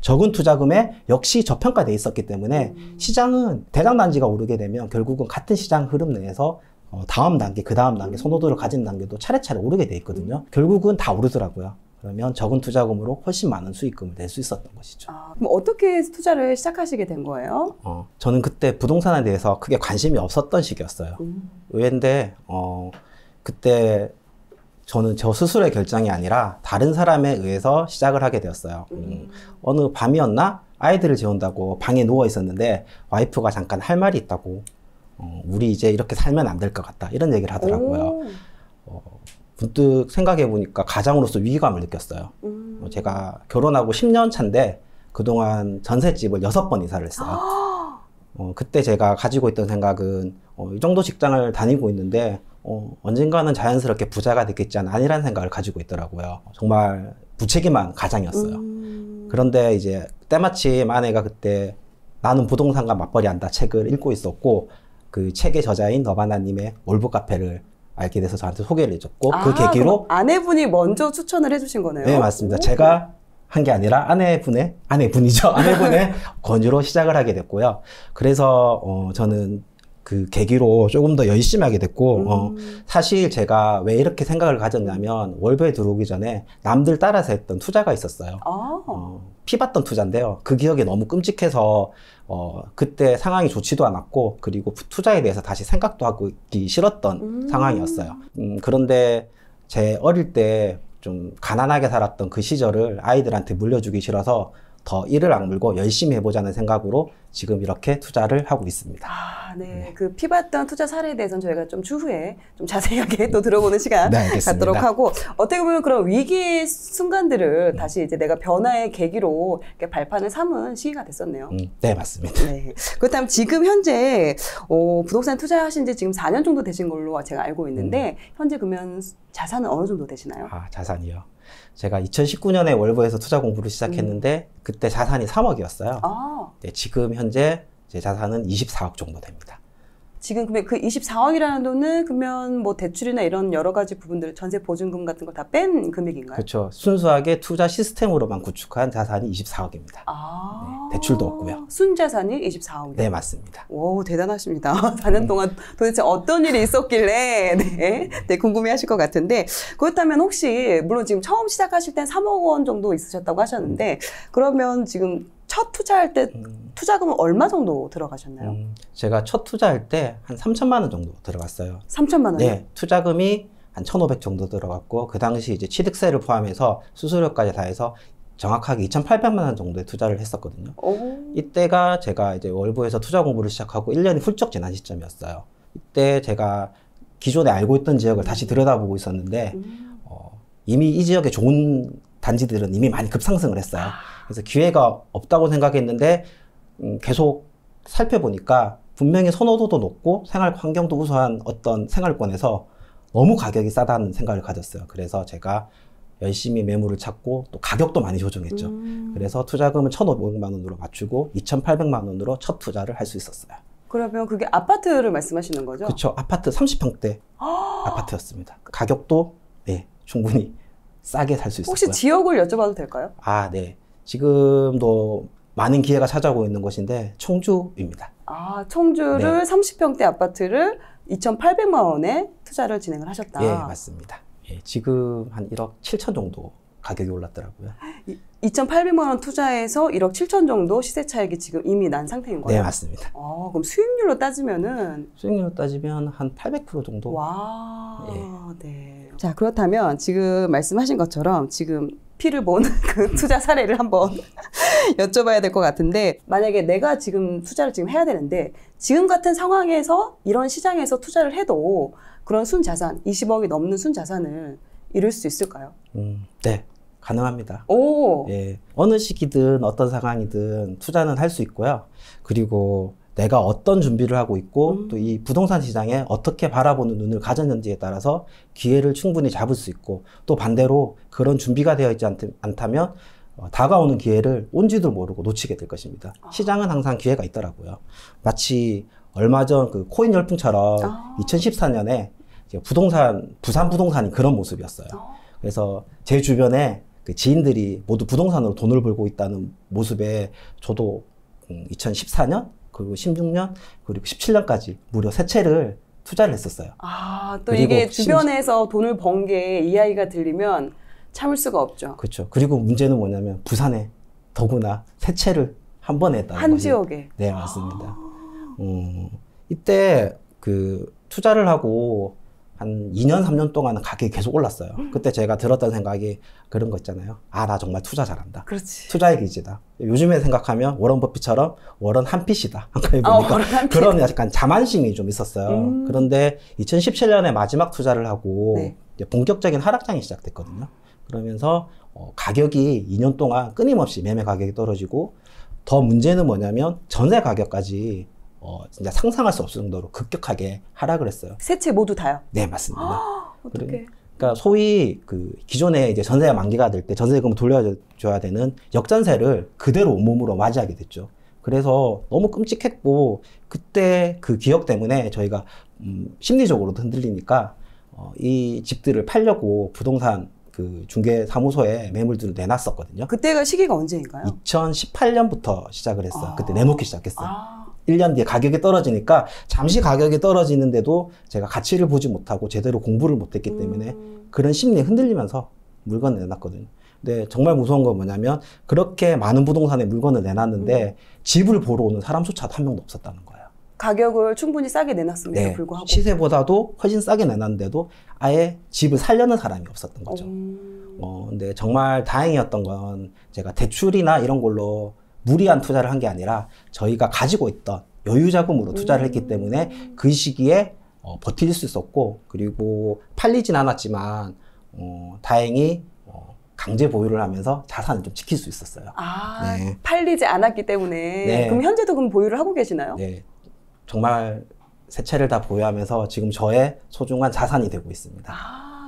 적은 투자금에 역시 저평가돼 있었기 때문에 시장은 대장 단지가 오르게 되면 결국은 같은 시장 흐름 내에서 다음 단계, 그 다음 단계, 선호도를 가진 단계도 차례차례 오르게 돼 있거든요. 결국은 다 오르더라고요. 그러면 적은 투자금으로 훨씬 많은 수익금을 낼 수 있었던 것이죠. 그럼 어떻게 투자를 시작하시게 된 거예요? 저는 그때 부동산에 대해서 크게 관심이 없었던 시기였어요. 의외인데 그때 저는 저 스스로의 결정이 아니라 다른 사람에 의해서 시작을 하게 되었어요. 어느 밤이었나? 아이들을 재운다고 방에 누워 있었는데 와이프가 잠깐 할 말이 있다고 우리 이제 이렇게 살면 안 될 것 같다 이런 얘기를 하더라고요. 문득 생각해 보니까 가장으로서 위기감을 느꼈어요. 제가 결혼하고 10년 차인데 그동안 전셋집을 6번 이사를 했어요. 그때 제가 가지고 있던 생각은 이 정도 직장을 다니고 있는데 언젠가는 자연스럽게 부자가 됐겠지 아니라는 생각을 가지고 있더라고요. 정말 무책임한 가장이었어요. 그런데 이제 때마침 아내가 그때 나는 부동산과 맞벌이 한다 책을 읽고 있었고 그 책의 저자인 너바나님의 몰부 카페를 알게 돼서 저한테 소개를 해줬고 그 계기로 아내분이 먼저 추천을 해주신 거네요. 네, 맞습니다. 제가 한 게 아니라 아내분의 권유로 시작을 하게 됐고요. 그래서 저는 그 계기로 조금 더 열심히 하게 됐고 사실 제가 왜 이렇게 생각을 가졌냐면 월부에 들어오기 전에 남들 따라서 했던 투자가 있었어요. 피봤던 투자인데요. 그 기억이 너무 끔찍해서 그때 상황이 좋지도 않았고 그리고 투자에 대해서 다시 생각도 하기 싫었던 상황이었어요. 그런데 제 어릴 때 좀 가난하게 살았던 그 시절을 아이들한테 물려주기 싫어서 더 이를 악물고 열심히 해보자는 생각으로 지금 이렇게 투자를 하고 있습니다. 네. 그 피봤던 투자 사례에 대해서는 저희가 좀 추후에 좀 자세하게 또 들어보는 시간 네, 갖도록 하고 어떻게 보면 그런 위기의 순간들을 다시 이제 내가 변화의 계기로 이렇게 발판을 삼은 시기가 됐었네요. 네, 맞습니다. 네. 그렇다면 지금 현재 부동산 투자하신 지 지금 4년 정도 되신 걸로 제가 알고 있는데 현재 그러면 자산은 어느 정도 되시나요? 자산이요. 제가 2019년에 월부에서 투자 공부를 시작했는데 그때 자산이 3억이었어요. 네, 지금 현재 제 자산은 24억 정도 됩니다. 지금 그 24억이라는 돈은 그러면 뭐 대출이나 이런 여러 가지 부분들 전세 보증금 같은 걸 다 뺀 금액인가요? 그렇죠. 순수하게 투자 시스템으로만 구축한 자산이 24억입니다. 네, 대출도 없고요. 순자산이 24억이요? 네, 맞습니다. 오, 대단하십니다. 4년 동안 도대체 어떤 일이 있었길래 네, 궁금해하실 것 같은데 그렇다면 혹시 물론 지금 처음 시작하실 땐 3억 원 정도 있으셨다고 하셨는데 그러면 지금 첫 투자할 때 투자금은 얼마 정도 들어가셨나요? 제가 첫 투자할 때 한 3천만 원 정도 들어갔어요. 3천만 원이요? 네, 투자금이 한 1,500 정도 들어갔고 그 당시 이제 취득세를 포함해서 수수료까지 다 해서 정확하게 2,800만 원 정도의 투자를 했었거든요. 이때가 제가 이제 월부에서 투자 공부를 시작하고 1년이 훌쩍 지난 시점이었어요. 이때 제가 기존에 알고 있던 지역을 다시 들여다보고 있었는데 이미 이 지역에 좋은 단지들은 이미 많이 급상승을 했어요. 그래서 기회가 없다고 생각했는데 계속 살펴보니까 분명히 선호도도 높고 생활 환경도 우수한 어떤 생활권에서 너무 가격이 싸다는 생각을 가졌어요. 그래서 제가 열심히 매물을 찾고 또 가격도 많이 조정했죠. 그래서 투자금을 1,500만 원으로 맞추고 2,800만 원으로 첫 투자를 할 수 있었어요. 그러면 그게 아파트를 말씀하시는 거죠? 그렇죠. 아파트 30평대 아파트였습니다. 가격도 네, 충분히 싸게 살 수 있었고요. 혹시 지역을 여쭤봐도 될까요? 네. 지금도 많은 기회가 찾아오고 있는 곳인데 청주입니다. 청주를 30평대 아파트를 2,800만 원에 투자를 진행을 하셨다. 예, 맞습니다. 예, 지금 한 1억 7천 정도 가격이 올랐더라고요. 2,800만 원 투자해서 1억 7천 정도 시세 차익이 지금 이미 난 상태인 거예요? 네, 맞습니다. 그럼 수익률로 따지면은? 수익률로 따지면 한 800% 정도. 와, 네. 자, 그렇다면 지금 말씀하신 것처럼 지금 피를 본 그 투자 사례를 한번 여쭤봐야 될 것 같은데 만약에 내가 지금 투자를 지금 해야 되는데 지금 같은 상황에서 이런 시장에서 투자를 해도 그런 순자산, 20억이 넘는 순자산을 이룰 수 있을까요? 네, 가능합니다. 예, 어느 시기든 어떤 상황이든 투자는 할 수 있고요. 그리고 내가 어떤 준비를 하고 있고 또 이 부동산 시장에 어떻게 바라보는 눈을 가졌는지에 따라서 기회를 충분히 잡을 수 있고 또 반대로 그런 준비가 되어 있지 않다면 다가오는 기회를 온지도 모르고 놓치게 될 것입니다. 시장은 항상 기회가 있더라고요. 마치 얼마 전 그 코인 열풍처럼 2014년에 부산 부동산이 그런 모습이었어요. 그래서 제 주변에 그 지인들이 모두 부동산으로 돈을 벌고 있다는 모습에 저도 2014년 그리고 16년 그리고 17년까지 무려 3채를 투자를 했었어요. 아, 또 이게 주변에서 돈을 번 게 이야기가 들리면 참을 수가 없죠. 그렇죠. 그리고 문제는 뭐냐면 부산에 더구나 3채를 한 번에 했다는 한 거지. 지역에. 네, 맞습니다. 이때 그 투자를 하고 한 2년, 3년 동안은 가격이 계속 올랐어요. 그때 제가 들었던 생각이 그런 거 있잖아요. 아, 나 정말 투자 잘한다. 그렇지. 투자의 기지다. 요즘에 생각하면 워런 버핏처럼 워런 한핏이다. 보니까 그런 약간 자만심이 좀 있었어요. 그런데 2017년에 마지막 투자를 하고 네. 이제 본격적인 하락장이 시작됐거든요. 그러면서 가격이 2년 동안 끊임없이 매매 가격이 떨어지고 더 문제는 뭐냐면 전세 가격까지 진짜 상상할 수 없을 정도로 급격하게 하락을 했어요. 3채 모두 다요? 네, 맞습니다. 어떡해. 그러니까 소위 그 기존에 이제 전세가 만기가 될 때 전세금을 돌려줘야 되는 역전세를 그대로 온몸으로 맞이하게 됐죠. 그래서 너무 끔찍했고 그때 그 기억 때문에 저희가 심리적으로도 흔들리니까 이 집들을 팔려고 부동산 그 중개사무소에 매물들을 내놨었거든요. 그때가 시기가 언제인가요? 2018년부터 시작을 했어요. 그때 내놓기 시작했어요. 1년 뒤에 가격이 떨어지니까 잠시 가격이 떨어지는데도 제가 가치를 보지 못하고 제대로 공부를 못했기 때문에 그런 심리에 흔들리면서 물건을 내놨거든요. 근데 정말 무서운 건 뭐냐면 그렇게 많은 부동산에 물건을 내놨는데 집을 보러 오는 사람조차도 한 명도 없었다는 거예요. 가격을 충분히 싸게 내놨음에도 네, 불구하고 시세보다도 훨씬 싸게 내놨는데도 아예 집을 살려는 사람이 없었던 거죠. 근데 정말 다행이었던 건 제가 대출이나 이런 걸로 무리한 투자를 한 게 아니라 저희가 가지고 있던 여유 자금으로 투자를 했기 때문에 그 시기에 버틸 수 있었고 그리고 팔리진 않았지만 다행히 강제 보유를 하면서 자산을 좀 지킬 수 있었어요. 아, 네. 팔리지 않았기 때문에. 네. 그럼 현재도 그럼 보유를 하고 계시나요? 네, 정말 3채를 다 보유하면서 지금 저의 소중한 자산이 되고 있습니다.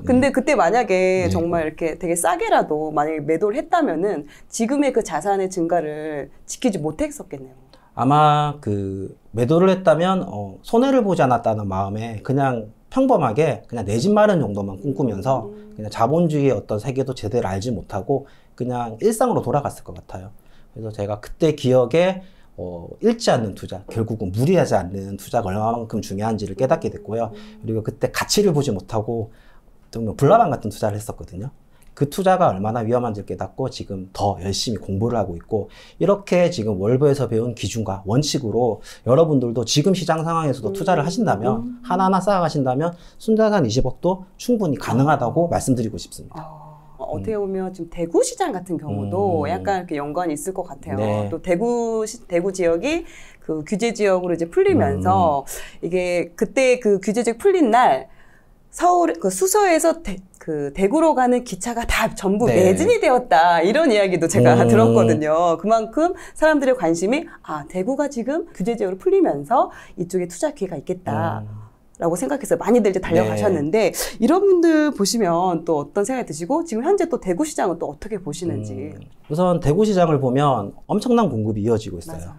근데 그때 만약에 네. 정말 이렇게 되게 싸게라도 만약에 매도를 했다면은 지금의 그 자산의 증가를 지키지 못했었겠네요. 아마 그 매도를 했다면 손해를 보지 않았다는 마음에 그냥 평범하게 그냥 내 집 마련 정도만 꿈꾸면서 그냥 자본주의의 어떤 세계도 제대로 알지 못하고 그냥 일상으로 돌아갔을 것 같아요. 그래서 제가 그때 기억에 잃지 않는 투자, 결국은 무리하지 않는 투자가 얼마만큼 중요한지를 깨닫게 됐고요. 그리고 그때 가치를 보지 못하고 좀 불나방 같은 투자를 했었거든요. 그 투자가 얼마나 위험한지를 깨닫고 지금 더 열심히 공부를 하고 있고 이렇게 지금 월보에서 배운 기준과 원칙으로 여러분들도 지금 시장 상황에서도 투자를 하신다면 하나하나 쌓아가신다면 순자산 20억도 충분히 가능하다고 말씀드리고 싶습니다. 어떻게 보면 지금 대구 시장 같은 경우도 약간 이렇게 연관이 있을 것 같아요. 네. 또 대구 지역이 그 규제 지역으로 이제 풀리면서 이게 그때 그 규제 지역 풀린 날 서울 그 수서에서 대구로 가는 기차가 다 전부 네. 매진이 되었다 이런 이야기도 제가 들었거든요. 그만큼 사람들의 관심이 대구가 지금 규제 지역으로 풀리면서 이쪽에 투자 기회가 있겠다라고 생각해서 많이들 이제 달려가셨는데 이런 분들 보시면 또 어떤 생각이 드시고 지금 현재 또 대구 시장은 또 어떻게 보시는지. 우선 대구 시장을 보면 엄청난 공급이 이어지고 있어요. 맞아요.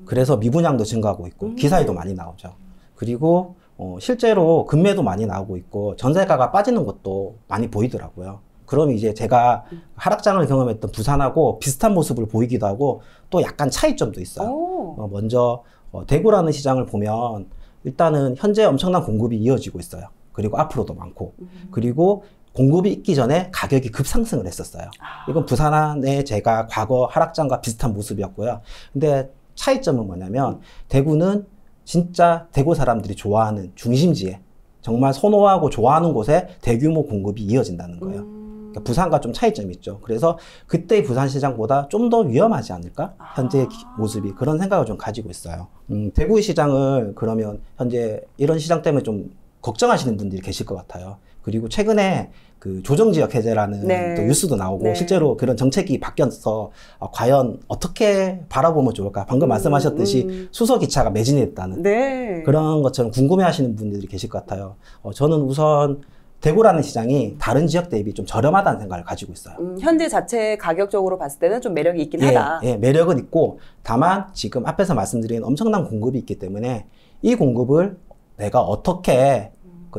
그래서 미분양도 증가하고 있고 기사에도 많이 나오죠. 그리고 실제로 금매도 많이 나오고 있고 전세가가 빠지는 것도 많이 보이더라고요. 그럼 이제 제가 하락장을 경험했던 부산하고 비슷한 모습을 보이기도 하고 또 약간 차이점도 있어요. 먼저 대구라는 시장을 보면 일단은 현재 엄청난 공급이 이어지고 있어요. 그리고 앞으로도 많고 그리고 공급이 있기 전에 가격이 급상승을 했었어요. 이건 부산의 제가 과거 하락장과 비슷한 모습이었고요. 근데 차이점은 뭐냐면 대구는 진짜 대구 사람들이 좋아하는 중심지에 정말 선호하고 좋아하는 곳에 대규모 공급이 이어진다는 거예요. 그러니까 부산과 좀 차이점이 있죠. 그래서 그때의 부산 시장보다 좀 더 위험하지 않을까? 현재의 모습이 그런 생각을 좀 가지고 있어요. 대구의 시장을 그러면 현재 이런 시장 때문에 좀 걱정하시는 분들이 계실 것 같아요. 그리고 최근에 그 조정지역 해제라는 네. 또 뉴스도 나오고 네. 실제로 그런 정책이 바뀌어서 과연 어떻게 바라보면 좋을까? 방금 말씀하셨듯이 수소기차가 매진이 됐다는 네. 그런 것처럼 궁금해하시는 분들이 계실 것 같아요. 저는 우선 대구라는 시장이 다른 지역 대비 좀 저렴하다는 생각을 가지고 있어요. 현재 자체 가격적으로 봤을 때는 좀 매력이 있긴 하다. 예, 매력은 있고 다만 지금 앞에서 말씀드린 엄청난 공급이 있기 때문에 이 공급을 내가 어떻게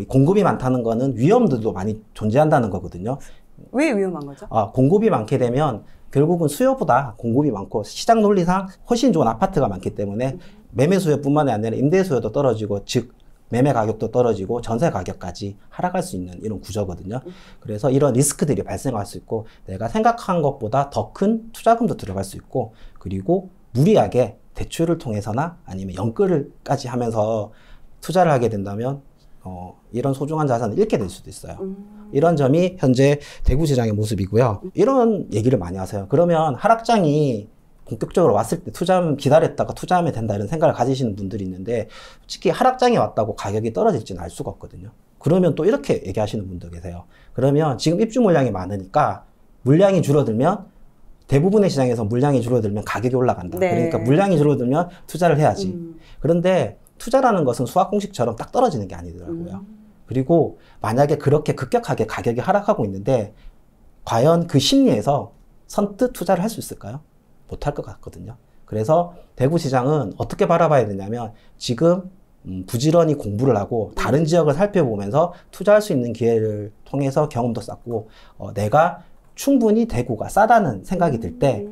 공급이 많다는 거는 위험들도 많이 존재한다는 거거든요. 왜 위험한 거죠? 공급이 많게 되면 결국은 수요보다 공급이 많고 시장 논리상 훨씬 좋은 아파트가 많기 때문에 매매 수요뿐만이 아니라 임대 수요도 떨어지고 즉 매매 가격도 떨어지고 전세 가격까지 하락할 수 있는 이런 구조거든요. 그래서 이런 리스크들이 발생할 수 있고 내가 생각한 것보다 더 큰 투자금도 들어갈 수 있고 그리고 무리하게 대출을 통해서나 아니면 연끌까지 하면서 투자를 하게 된다면 이런 소중한 자산을 잃게 될 수도 있어요. 이런 점이 현재 대구 시장의 모습이고요. 이런 얘기를 많이 하세요. 그러면 하락장이 본격적으로 왔을 때 기다렸다가 투자하면 된다 이런 생각을 가지시는 분들이 있는데 솔직히 하락장이 왔다고 가격이 떨어질지는 알 수가 없거든요. 그러면 또 이렇게 얘기하시는 분도 계세요. 그러면 지금 입주 물량이 많으니까 물량이 줄어들면 대부분의 시장에서 물량이 줄어들면 가격이 올라간다. 네. 그러니까 물량이 줄어들면 투자를 해야지. 그런데 투자라는 것은 수학 공식처럼 딱 떨어지는 게 아니더라고요. 그리고 만약에 그렇게 급격하게 가격이 하락하고 있는데 과연 그 심리에서 선뜻 투자를 할 수 있을까요? 못할 것 같거든요. 그래서 대구 시장은 어떻게 바라봐야 되냐면 지금 부지런히 공부를 하고 다른 지역을 살펴보면서 투자할 수 있는 기회를 통해서 경험도 쌓고 내가 충분히 대구가 싸다는 생각이 들 때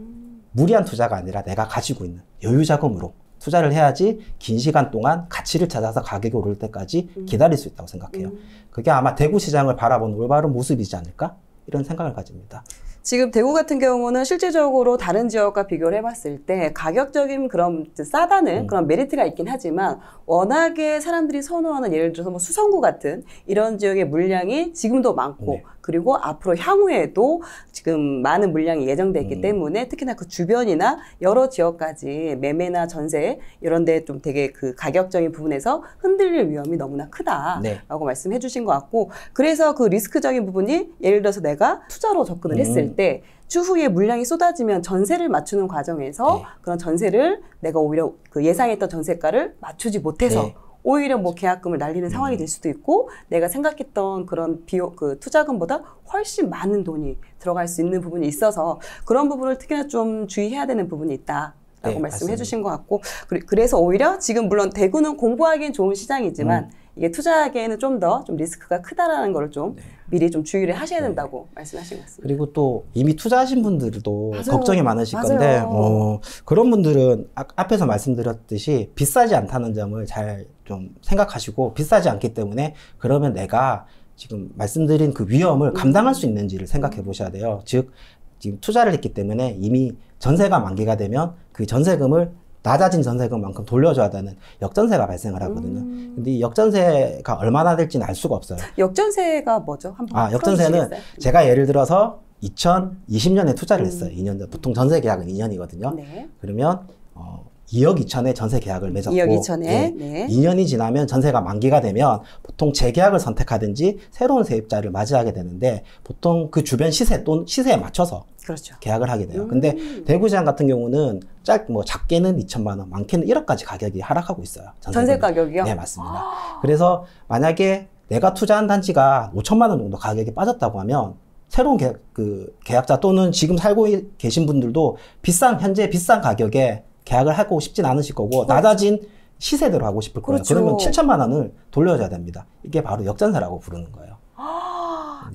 무리한 투자가 아니라 내가 가지고 있는 여유 자금으로 투자를 해야지 긴 시간 동안 가치를 찾아서 가격이 오를 때까지 기다릴 수 있다고 생각해요. 그게 아마 대구 시장을 바라보는 올바른 모습이지 않을까? 이런 생각을 가집니다. 지금 대구 같은 경우는 실질적으로 다른 지역과 비교를 해봤을 때 가격적인 그런 싸다는 그런 메리트가 있긴 하지만 워낙에 사람들이 선호하는 예를 들어서 뭐 수성구 같은 이런 지역의 물량이 지금도 많고 네. 그리고 앞으로 향후에도 지금 많은 물량이 예정돼 있기 때문에 특히나 그 주변이나 여러 지역까지 매매나 전세 이런 데 좀 되게 그 가격적인 부분에서 흔들릴 위험이 너무나 크다라고 네. 말씀해 주신 것 같고 그래서 그 리스크적인 부분이 예를 들어서 내가 투자로 접근을 했을 때 추후에 물량이 쏟아지면 전세를 맞추는 과정에서 네. 그런 전세를 내가 오히려 그 예상했던 전세가를 맞추지 못해서 네. 오히려 뭐 계약금을 날리는 상황이 될 수도 있고 내가 생각했던 그런 비용 그 투자금보다 훨씬 많은 돈이 들어갈 수 있는 부분이 있어서 그런 부분을 특히나 좀 주의해야 되는 부분이 있다라고 네, 말씀해 맞습니다. 주신 것 같고 그래서 오히려 지금 물론 대구는 공부하기엔 좋은 시장이지만 이게 투자하기에는 좀 더 좀 리스크가 크다라는 걸 좀 미리 좀 주의를 하셔야 된다고 말씀하신 것 같습니다. 그리고 또 이미 투자하신 분들도 맞아요. 걱정이 많으실 맞아요. 건데 그런 분들은 앞에서 말씀드렸듯이 비싸지 않다는 점을 잘 좀 생각하시고 비싸지 않기 때문에 그러면 내가 지금 말씀드린 그 위험을 감당할 수 있는지를 생각해 보셔야 돼요. 즉 지금 투자를 했기 때문에 이미 전세가 만기가 되면 그 전세금을 낮아진 전세금만큼 돌려줘야 되는 역전세가 발생을 하거든요. 근데 이 역전세가 얼마나 될지는 알 수가 없어요. 역전세가 뭐죠? 한번 역전세는 풀어주시겠어요? 제가 예를 들어서 2020년에 투자를 했어요. 2년 전. 보통 전세 계약은 2년이거든요. 네. 그러면 2억 2천에 전세 계약을 맺었고 2억 2천에 예, 네. 2년이 지나면 전세가 만기가 되면 보통 재계약을 선택하든지 새로운 세입자를 맞이하게 되는데 보통 그 주변 시세 또는 시세에 맞춰서 그렇죠. 계약을 하게 돼요. 근데 대구시장 같은 경우는 작게는 2천만 원, 많게는 1억까지 가격이 하락하고 있어요. 전세 가격이요? 네, 맞습니다. 그래서 만약에 내가 투자한 단지가 5천만 원 정도 가격이 빠졌다고 하면 새로운 계약자 또는 지금 살고 계신 분들도 현재 비싼 가격에 계약을 하고 싶진 않으실 거고 낮아진 시세대로 하고 싶을 거예요. 그렇죠. 그러면 7천만 원을 돌려줘야 됩니다. 이게 바로 역전세라고 부르는 거예요.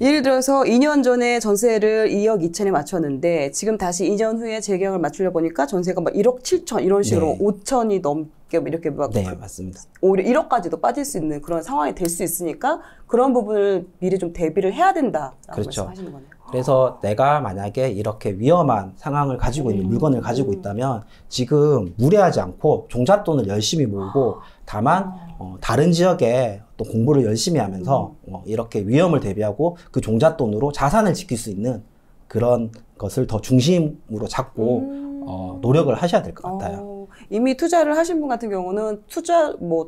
예를 들어서 2년 전에 전세를 2억 2천에 맞췄는데 지금 다시 2년 후에 재계약을 맞추려 보니까 전세가 막 1억 7천 이런 식으로 네. 5천이 넘게 이렇게 막 네, 맞습니다. 오히려 1억까지도 빠질 수 있는 그런 상황이 될 수 있으니까 그런 부분을 미리 좀 대비를 해야 된다라고 그렇죠. 말씀하시는 거네요. 그래서 내가 만약에 이렇게 위험한 상황을 가지고 있는 물건을 가지고 있다면 지금 무리하지 않고 종잣돈을 열심히 모으고 다만 다른 지역에 또 공부를 열심히 하면서 이렇게 위험을 대비하고 그 종잣돈으로 자산을 지킬 수 있는 그런 것을 더 중심으로 잡고 노력을 하셔야 될 것 같아요. 이미 투자를 하신 분 같은 경우는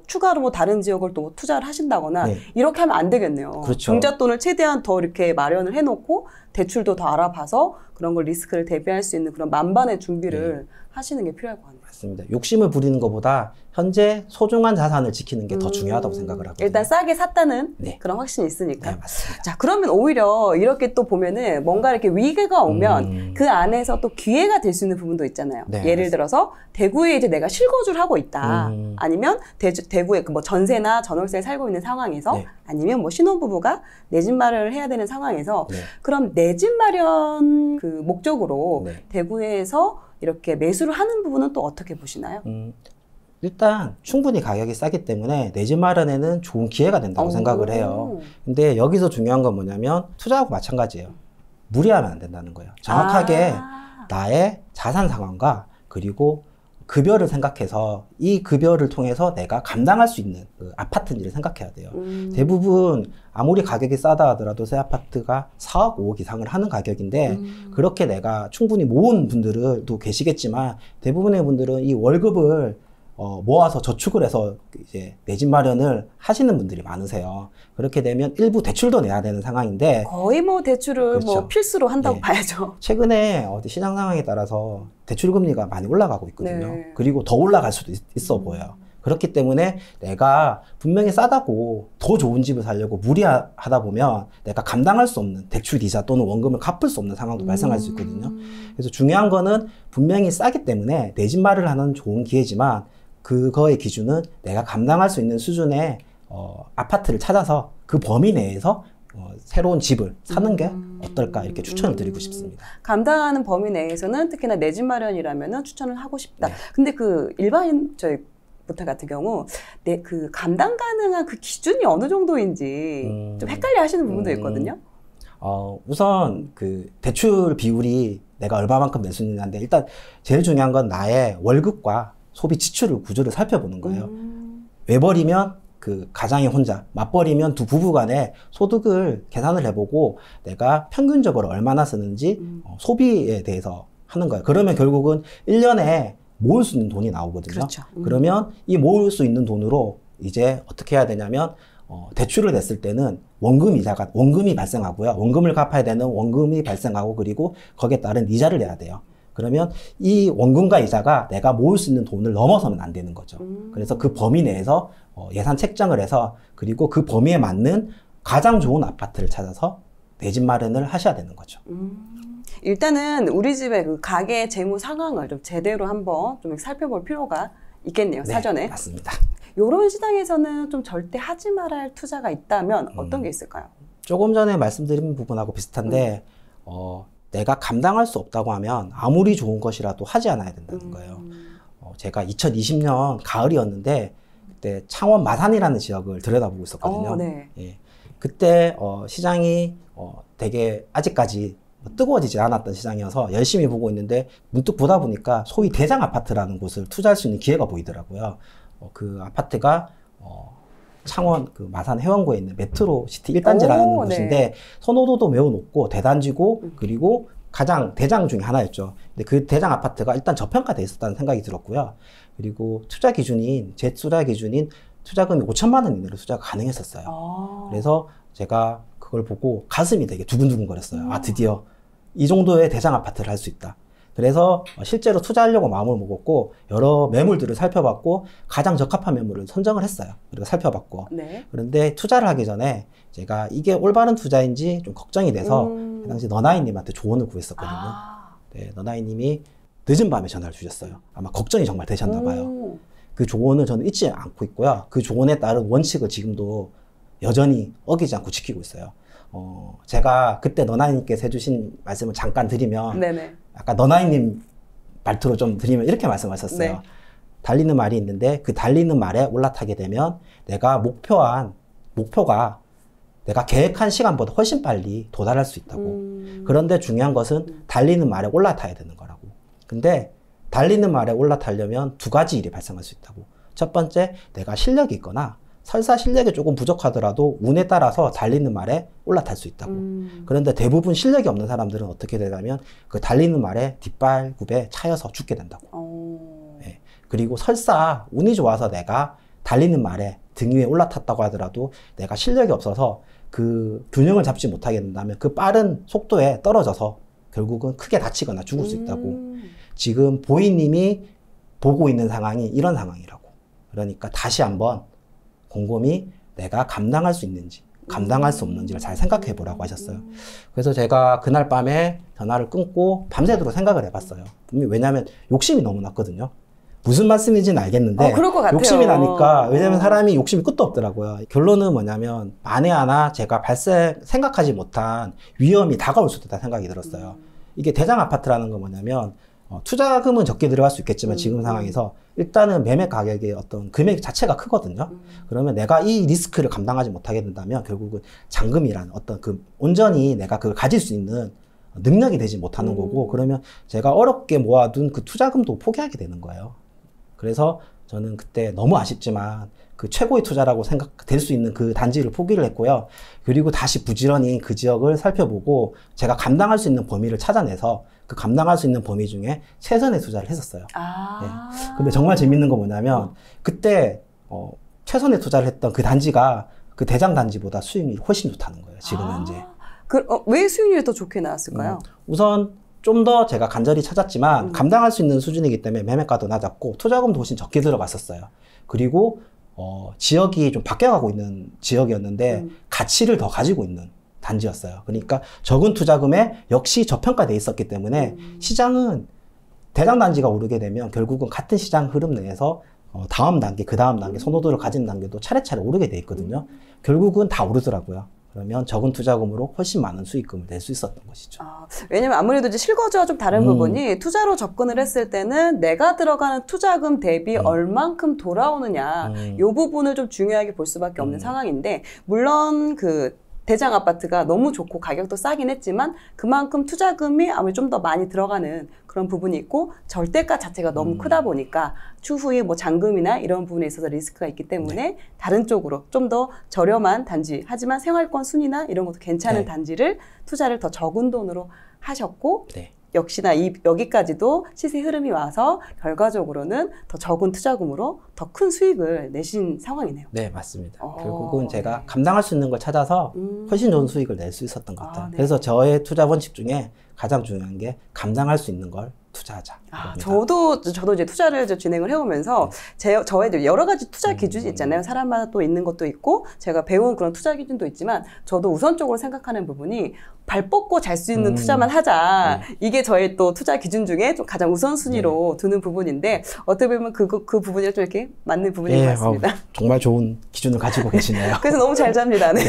추가로 다른 지역을 또 투자를 하신다거나 네. 이렇게 하면 안 되겠네요. 그렇죠. 종잣돈을 최대한 더 이렇게 마련을 해놓고 대출도 더 알아봐서 그런 걸 리스크를 대비할 수 있는 그런 만반의 준비를 하시는 게 필요할 것 같네요. 맞습니다. 욕심을 부리는 것보다 현재 소중한 자산을 지키는 게 더 중요하다고 생각을 하거든요. 일단 싸게 샀다는 네. 그런 확신이 있으니까. 네, 맞습니다. 자, 그러면 오히려 이렇게 또 보면은 뭔가 이렇게 위기가 오면 그 안에서 또 기회가 될 수 있는 부분도 있잖아요. 네, 예를 맞습니다. 들어서 대구에 이제 내가 실거주를 하고 있다. 아니면 대구에 그 뭐 전세나 전월세에 살고 있는 상황에서 네. 아니면 뭐 신혼부부가 내 집 마련을 해야 되는 상황에서 네. 그럼 내 집 마련 그 목적으로 네. 대구에서 이렇게 매수를 하는 부분은 또 어떻게 보시나요? 일단 충분히 가격이 싸기 때문에 내 집 마련에는 좋은 기회가 된다고 생각을 해요. 근데 여기서 중요한 건 뭐냐면 투자하고 마찬가지예요. 무리하면 안 된다는 거예요. 정확하게 나의 자산 상황과 그리고 급여를 생각해서 이 급여를 통해서 내가 감당할 수 있는 그 아파트인지를 생각해야 돼요. 대부분 아무리 가격이 싸다 하더라도 새 아파트가 4억, 5억 이상을 하는 가격인데 그렇게 내가 충분히 모은 분들도 계시겠지만 대부분의 분들은 이 월급을 모아서 저축을 해서 이제 내 집 마련을 하시는 분들이 많으세요. 그렇게 되면 일부 대출도 내야 되는 상황인데 거의 뭐 대출을 그렇죠. 뭐 필수로 한다고 네. 봐야죠. 최근에 시장 상황에 따라서 대출 금리가 많이 올라가고 있거든요. 네. 그리고 더 올라갈 수도 있어 보여요. 그렇기 때문에 내가 분명히 싸다고 더 좋은 집을 사려고 무리하다 보면 내가 감당할 수 없는 대출 이자 또는 원금을 갚을 수 없는 상황도 발생할 수 있거든요. 그래서 중요한 거는 분명히 싸기 때문에 내 집 마련을 하는 좋은 기회지만 그거의 기준은 내가 감당할 수 있는 수준의 아파트를 찾아서 그 범위 내에서 새로운 집을 사는 게 어떨까 이렇게 추천을 드리고 싶습니다. 감당하는 범위 내에서는 특히나 내 집 마련이라면 추천을 하고 싶다. 네. 근데 그 일반인 저희 부터 같은 경우 내 그 감당 가능한 그 기준이 어느 정도인지 좀 헷갈려 하시는 부분도 있거든요. 우선 그 대출 비율이 내가 얼마만큼 낼 수 있는데 일단 제일 중요한 건 나의 월급과 소비 지출 구조를 살펴보는 거예요. 외벌이면 그 가장이 혼자, 맞벌이면 두 부부 간에 소득을 계산을 해보고 내가 평균적으로 얼마나 쓰는지 소비에 대해서 하는 거예요. 그러면 결국은 1년에 모을 수 있는 돈이 나오거든요. 그렇죠. 그러면 이 모을 수 있는 돈으로 이제 어떻게 해야 되냐면 대출을 냈을 때는 원금이 발생하고요. 원금을 갚아야 되는 원금이 발생하고 그리고 거기에 따른 이자를 내야 돼요. 그러면 이 원금과 이자가 내가 모을 수 있는 돈을 넘어서면 안 되는 거죠. 그래서 그 범위 내에서 예산 책정을 해서 그리고 그 범위에 맞는 가장 좋은 아파트를 찾아서 내 집 마련을 하셔야 되는 거죠. 일단은 우리 집의 그 가계 재무 상황을 좀 제대로 한번 좀 살펴볼 필요가 있겠네요. 네, 사전에. 맞습니다. 이런 시장에서는 좀 절대 하지 말아야 할 투자가 있다면 어떤 게 있을까요? 조금 전에 말씀드린 부분하고 비슷한데 내가 감당할 수 없다고 하면 아무리 좋은 것이라도 하지 않아야 된다는 거예요. 제가 2020년 가을이었는데 그때 창원 마산이라는 지역을 들여다보고 있었거든요. 네. 예. 그때 시장이 되게 아직까지 뜨거워지지 않았던 시장이어서 열심히 보고 있는데 문득 보다 보니까 소위 대장 아파트라는 곳을 투자할 수 있는 기회가 보이더라고요. 그 아파트가 창원 그 마산 해원구에 있는 메트로시티 1단지라는 곳인데 네. 선호도도 매우 높고 대단지고 그리고 가장 대장 중에 하나였죠. 근데 그 대장 아파트가 일단 저평가돼 있었다는 생각이 들었고요. 그리고 제 투자 기준인 투자금이 5천만 원 이내로 투자가 가능했었어요. 그래서 제가 그걸 보고 가슴이 되게 두근두근 거렸어요. 아, 드디어 이 정도의 대장 아파트를 할 수 있다. 그래서 실제로 투자하려고 마음을 먹었고 여러 매물들을 살펴봤고 가장 적합한 매물을 선정을 했어요. 그리고 살펴봤고 네. 그런데 투자를 하기 전에 제가 이게 올바른 투자인지 좀 걱정이 돼서 그 당시 너나이님한테 조언을 구했었거든요. 네, 너나이님이 늦은 밤에 전화를 주셨어요. 아마 걱정이 정말 되셨나 봐요. 그 조언을 저는 잊지 않고 있고요. 그 조언에 따른 원칙을 지금도 여전히 어기지 않고 지키고 있어요. 제가 그때 너나이님께서 해주신 말씀을 잠깐 드리면 네네. 아까 너나이님 말투로 좀 드리면 이렇게 말씀하셨어요. 네. 달리는 말이 있는데 그 달리는 말에 올라타게 되면 내가 목표가 내가 계획한 시간보다 훨씬 빨리 도달할 수 있다고. 그런데 중요한 것은 달리는 말에 올라타야 되는 거라고. 근데 달리는 말에 올라타려면 두 가지 일이 발생할 수 있다고. 첫 번째, 내가 실력이 있거나 설사 실력이 조금 부족하더라도 운에 따라서 달리는 말에 올라탈 수 있다고. 그런데 대부분 실력이 없는 사람들은 어떻게 되냐면 그 달리는 말에 뒷발굽에 차여서 죽게 된다고. 네. 그리고 설사 운이 좋아서 내가 달리는 말에 등 위에 올라탔다고 하더라도 내가 실력이 없어서 그 균형을 잡지 못하게 된다면 그 빠른 속도에 떨어져서 결국은 크게 다치거나 죽을 수 있다고. 지금 보이님이 보고 있는 상황이 이런 상황이라고. 그러니까 다시 한번 곰곰이 내가 감당할 수 있는지 감당할 수 없는지를 잘 생각해 보라고 하셨어요. 그래서 제가 그날 밤에 전화를 끊고 밤새도록 생각을 해봤어요. 왜냐하면 욕심이 너무 났거든요. 무슨 말씀인지는 알겠는데 그럴 것 같아요. 욕심이 나니까, 왜냐면 사람이 욕심이 끝도 없더라고요. 결론은 뭐냐면 만에 하나 제가 생각하지 못한 위험이 다가올 수도 있다는 생각이 들었어요. 이게 대장 아파트라는 건 뭐냐면 투자금은 적게 들어갈 수 있겠지만 지금 상황에서 일단은 매매 가격의 어떤 금액 자체가 크거든요. 그러면 내가 이 리스크를 감당하지 못하게 된다면 결국은 잔금이라는 어떤 온전히 내가 그걸 가질 수 있는 능력이 되지 못하는 거고, 그러면 제가 어렵게 모아둔 그 투자금도 포기하게 되는 거예요. 그래서 저는 그때 너무 아쉽지만 그 최고의 투자라고 생각될 수 있는 그 단지를 포기를 했고요. 그리고 다시 부지런히 그 지역을 살펴보고 제가 감당할 수 있는 범위를 찾아내서 그 감당할 수 있는 범위 중에 최선의 투자를 했었어요. 네. 근데 정말 재밌는 건 뭐냐면 그때 최선의 투자를 했던 그 단지가 그 대장 단지보다 수익률이 훨씬 좋다는 거예요. 지금 현재. 왜 수익률이 더 좋게 나왔을까요? 우선 좀 더 제가 간절히 찾았지만 감당할 수 있는 수준이기 때문에 매매가도 낮았고 투자금도 훨씬 적게 들어갔었어요. 그리고 지역이 좀 바뀌어가고 있는 지역이었는데 가치를 더 가지고 있는 단지였어요. 그러니까 적은 투자금에 역시 저평가돼 있었기 때문에 시장은 대장 단지가 오르게 되면 결국은 같은 시장 흐름 내에서 다음 단계, 그 다음 단계, 선호도를 가진 단계도 차례차례 오르게 돼 있거든요. 결국은 다 오르더라고요. 그러면 적은 투자금으로 훨씬 많은 수익금을 낼 수 있었던 것이죠. 왜냐면 아무래도 이제 실거주와 좀 다른 부분이 투자로 접근을 했을 때는 내가 들어가는 투자금 대비 얼만큼 돌아오느냐 이 부분을 좀 중요하게 볼 수밖에 없는 상황인데, 물론 그 대장 아파트가 너무 좋고 가격도 싸긴 했지만 그만큼 투자금이 아무래도 좀 더 많이 들어가는 그런 부분이 있고, 절대가 자체가 너무 크다 보니까 추후에 뭐 잔금이나 이런 부분에 있어서 리스크가 있기 때문에 다른 쪽으로 좀 더 저렴한 단지, 하지만 생활권 순위나 이런 것도 괜찮은 단지를 투자를 더 적은 돈으로 하셨고, 역시나 여기까지도 시세 흐름이 와서 결과적으로는 더 적은 투자금으로 더 큰 수익을 내신 상황이네요. 네, 맞습니다. 결국은 제가 감당할 수 있는 걸 찾아서 훨씬 좋은 수익을 낼 수 있었던 것 같아요. 그래서 저의 투자 원칙 중에 가장 중요한 게 감당할 수 있는 걸 투자하자. 저도 이제 투자를 진행을 해오면서 저의 여러 가지 투자 기준이 있잖아요. 사람마다 또 있는 것도 있고 제가 배운 그런 투자 기준도 있지만, 저도 우선적으로 생각하는 부분이 발 뻗고 잘 수 있는 투자만 하자. 이게 저의 또 투자 기준 중에 좀 가장 우선순위로 두는 부분인데, 어떻게 보면 그 부분이랑 좀 이렇게 맞는 부분인 것 같습니다. 정말 좋은 기준을 가지고 계시네요. 그래서 너무 잘 잡니다. 네.